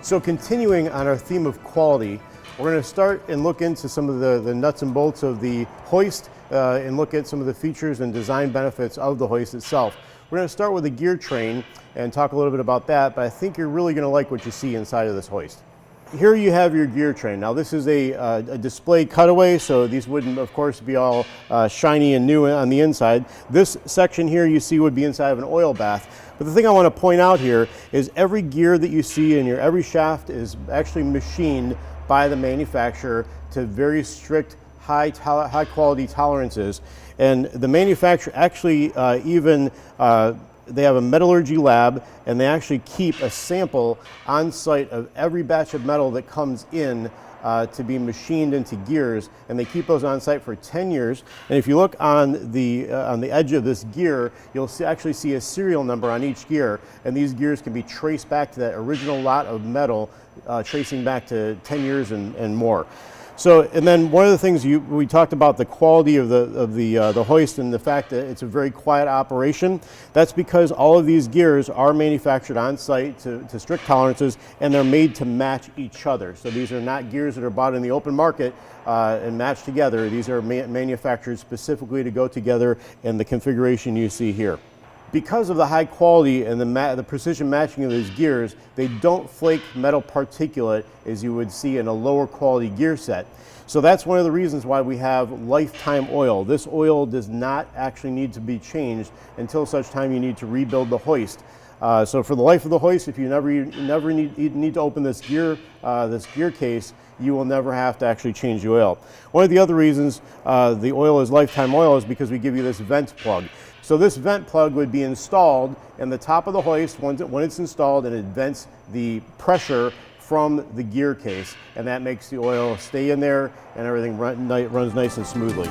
So continuing on our theme of quality, we're going to start and look into some of the nuts and bolts of the hoist and look at some of the features and design benefits of the hoist itself. We're going to start with the gear train and talk a little bit about that, but I think you're really going to like what you see inside of this hoist. Here you have your gear train. Now this is a display cutaway, so these wouldn't of course be all shiny and new on the inside. This section here you see would be inside of an oil bath. But the thing I want to point out here is every gear that you see in your every shaft is actually machined by the manufacturer to very strict high quality tolerances. And the manufacturer actually they have a metallurgy lab, and they actually keep a sample on site of every batch of metal that comes in to be machined into gears, and they keep those on site for 10 years. And if you look on the edge of this gear, you'll actually see a serial number on each gear, and these gears can be traced back to that original lot of metal, tracing back to 10 years and more. So, and then one of the things we talked about the quality of the hoist and the fact that it's a very quiet operation. That's because all of these gears are manufactured on site to strict tolerances, and they're made to match each other. So these are not gears that are bought in the open market and matched together. These are manufactured specifically to go together in the configuration you see here. Because of the high quality and the precision matching of these gears, they don't flake metal particulate as you would see in a lower quality gear set. So that's one of the reasons why we have lifetime oil. This oil does not actually need to be changed until such time you need to rebuild the hoist. So for the life of the hoist, if you never need to open this gear case, you will never have to actually change the oil. One of the other reasons the oil is lifetime oil is because we give you this vent plug. So this vent plug would be installed in the top of the hoist when it's installed, and it vents the pressure from the gear case, and that makes the oil stay in there and everything runs nice and smoothly.